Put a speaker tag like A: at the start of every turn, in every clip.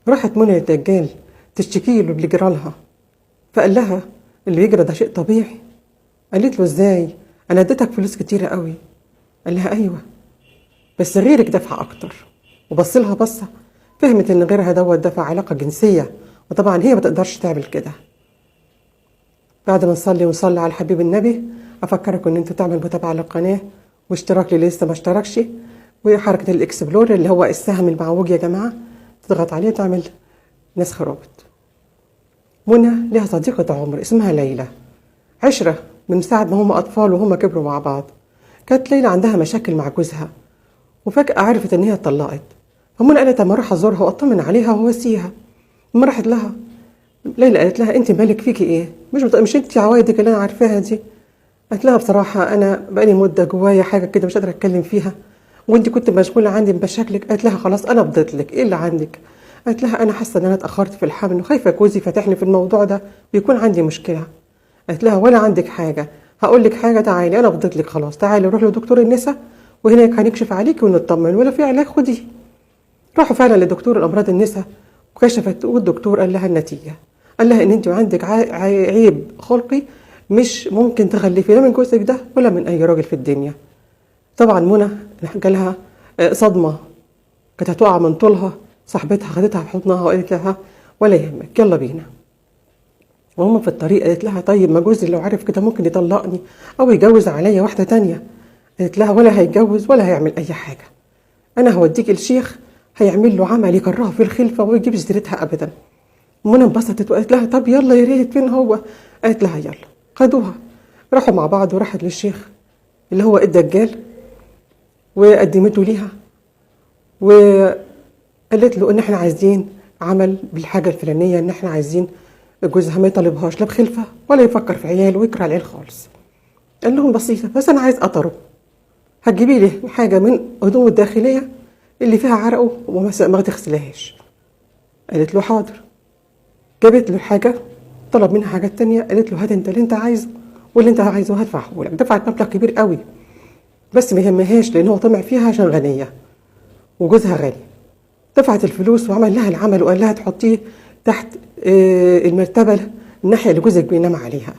A: راحت منى الدجال تشتكي له اللي جرالها، فقال لها اللي يجرى ده شيء طبيعي. قالت له ازاي؟ انا اديتك فلوس كتيره قوي. قال لها ايوه بس غيرك دفع اكتر. وبص لها بصه، فهمت ان غيرها دفع علاقه جنسيه، وطبعا هي ما تقدرش تعمل كده. بعد ما نصلي ونصلي على الحبيب النبي، افكركم ان انتوا تعملوا متابعه للقناه واشتراك اللي لسه ما اشتركش، وحركه الاكسبلور اللي هو السهم المعوج يا جماعه، تضغط عليه تعمل نسخ رابط. منى لها صديقه عمر اسمها ليلى، عشره من ساعه ما هم اطفال وهم كبروا مع بعض. كانت ليلى عندها مشاكل مع جوزها، وفجاه عرفت ان هي اتطلقت. فمنى قالت اما اروح ازورها واطمن عليها وواسيها. لما راحت لها ليلى قالت لها انت مالك فيكي ايه؟ مش انت عوايدك اللي انا عارفاها دي؟ قالت لها بصراحه انا بقالي مده جوايا حاجه كده مش قادره اتكلم فيها، وانت كنت مشغوله عندي بمشاكلك. قالت لها خلاص انا فضيت لك، ايه اللي عندك؟ قالت لها انا حاسه ان انا اتاخرت في الحمل وخايفه جوزي فاتحني في الموضوع ده ويكون عندي مشكله. قالت لها ولا عندك حاجه، هقول لك حاجه، تعالي انا فضيت لك خلاص، تعالي نروح لدكتور النساء وهناك هنكشف عليكي ونطمن، ولا في علاج خديه. راحوا فعلا لدكتور الامراض النساء وكشفت، والدكتور قال لها النتيجه، قال لها ان انت عندك عيب خلقي مش ممكن تخلفي لا من جوزك ده ولا من اي راجل في الدنيا. طبعا منى جالها صدمه، كانت هتقع من طولها. صاحبتها خدتها في حضنها وقالت لها ولا يهمك يلا بينا. وهم في الطريق قالت لها طيب ما جوزي لو عرف كده ممكن يطلقني او يجوز عليا واحده تانية. قالت لها ولا هيتجوز ولا هيعمل اي حاجه، انا هوديك الشيخ هيعمل له عمل يكرهه في الخلفه ويجيب سيرتها ابدا. منى انبسطت وقالت لها طب يلا يا ريت، فين هو؟ قالت لها يلا. خدوها راحوا مع بعض وراحت للشيخ اللي هو الدجال وقدمته ليها وقالت له ان احنا عايزين عمل بالحاجه الفلانيه، ان احنا عايزين جوزها ما يطالبهاش لا بخلفه ولا يفكر في عيال ويكره العيال خالص. قال لهم بسيطه بس انا عايز قطره، هتجيبي لي حاجه من هدومه الداخليه اللي فيها عرقه وما تغسلهاش. قالت له حاضر. جابت له حاجه، طلب منها حاجات تانية، قالت له هات انت اللي انت عايزه واللي انت عايزه هدفعه لك. دفعت مبلغ كبير قوي بس ما يهمهاش لان هو طمع فيها عشان غنيه وجوزها غني. دفعت الفلوس وعمل لها العمل وقال لها تحطيه تحت المرتبه الناحيه اللي جوزك بينام عليها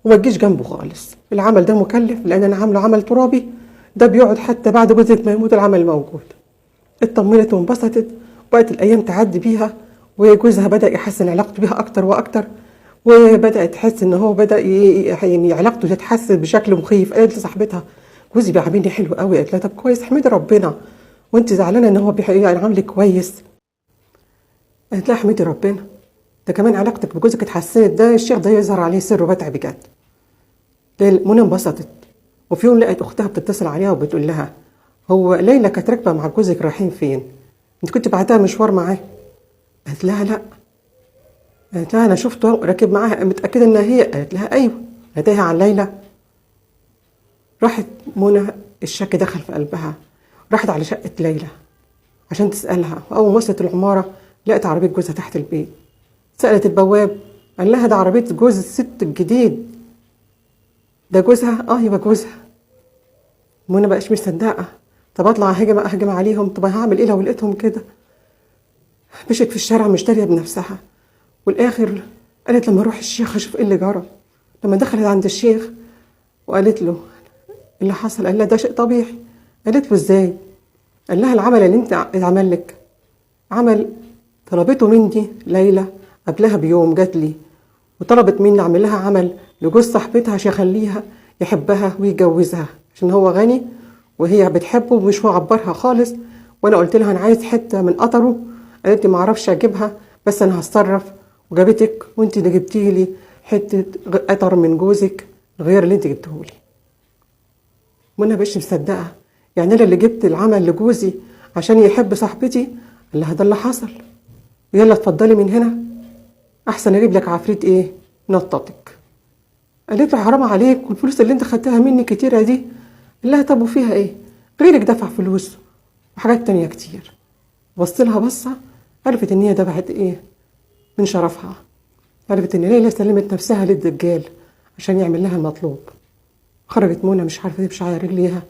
A: وما تجيش جنبه خالص. العمل ده مكلف لان انا عامله عمل ترابي، ده بيقعد حتى بعد جوزك ما يموت العمل موجود. اطمنت وانبسطت، وبقت الايام تعدي بيها وجوزها بدا يحسن علاقته بيها اكتر واكتر، وبدات تحس ان هو بدا يعني علاقته تتحسن بشكل مخيف. قالت لصاحبتها جوزي بيعاملني حلو قوي. قالت لها طب كويس احمدي ربنا، وانت زعلانه ان هو يعني عاملك كويس؟ قالت لها احمدي ربنا، ده كمان علاقتك بجوزك اتحسنت، ده الشيخ ده يظهر عليه سر وبتع بجد. منى انبسطت. وفي يوم لقت اختها بتتصل عليها وبتقول لها هو ليلى كانت راكبه مع جوزك رايحين فين؟ انت كنت بعتها مشوار معاه؟ قالت لها لا. قالت لها انا شفته راكب معاها، متاكده انها هي؟ قالت لها ايوه. هتاها عن ليلى. راحت منى الشك دخل في قلبها، راحت على شقه ليلى عشان تسالها، واول ما وصلت العماره لقت عربيه جوزها تحت البيت. سالت البواب قال لها ده عربيه جوز الست الجديد. ده جوزها؟ اه يبقى جوزها. منى بقاش مصدقه، طب اطلع اهجم عليهم، طب هعمل ايه لو لقيتهم كده؟ مشيت في الشارع مش داريه بنفسها، والاخر قالت لما اروح الشيخ اشوف ايه اللي جرى. لما دخلت عند الشيخ وقالت له اللي حصل، قال لها ده شيء طبيعي. قالت له ازاي؟ قال لها العمل اللي انت اتعمل لك عمل طلبته مني ليلى قبلها بيوم، جات لي وطلبت مني اعمل لها عمل لجوز صاحبتها عشان يخليها يحبها ويجوزها عشان هو غني وهي بتحبه ومش معبرها خالص. وانا قلت لها انا عايز حته من قطره، قالت لي ما اعرفش اجيبها بس انا هتصرف، وجابتك وانت اللي جبتي لي حته قطر من جوزك غير اللي انت جبته لي. وانا مش مصدقه، يعني انا اللي جبت العمل لجوزي عشان يحب صاحبتي؟ قال لها ده اللي حصل، يلا اتفضلي من هنا احسن اجيب لك عفريت ايه نططك. قالت له حرام عليك، والفلوس اللي انت خدتها مني كتيره دي. قال لها طب وفيها ايه؟ غيرك دفع فلوس وحاجات تانية كتير. بص لها بصه، عرفت ان هي دفعت ايه من شرفها، عرفت ان ليلى سلمت نفسها للدجال عشان يعمل لها المطلوب. خرجت منى مش عارفه تمشي على رجليها،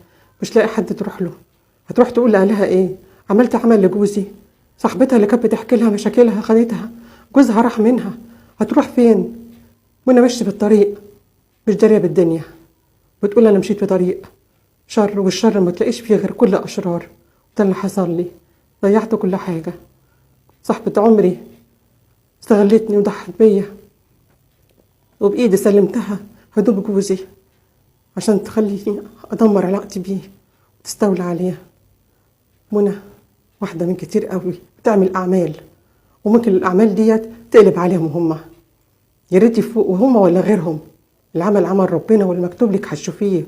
A: مش لاقي حد تروح له. هتروح تقول لها ايه؟ عملت عمل لجوزي صاحبتها اللي كانت بتحكي لها مشاكلها خدتها، جوزها راح منها، هتروح فين؟ وانا ماشي بالطريق مش داريه بالدنيا، بتقول انا مشيت في طريق شر، والشر ما تلاقيش فيه غير كل اشرار. ده اللي حصل لي، ضيعت كل حاجه. صاحبة عمري استغلتني وضحت بيا، وبايدي سلمتها هدوم جوزي عشان تخليني ادمر علاقتي بيه وتستولى عليه. منى واحده من كتير قوي بتعمل اعمال، وممكن الاعمال ديت تقلب عليهم هم. يا ريت يفوقوا هم ولا غيرهم. العمل عمل ربنا، والمكتوب لك هتشوفيه،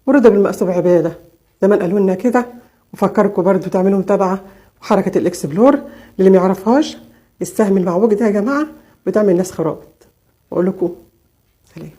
A: ورضا بالمقصود عباده زي ما قالوا لنا كده. وفكركم برضو تعملوا متابعه وحركه الاكسبلور للي ما يعرفهاش. السهم المعوج ده يا جماعه بتعمل ناس خرابط. واقول لكم سلام.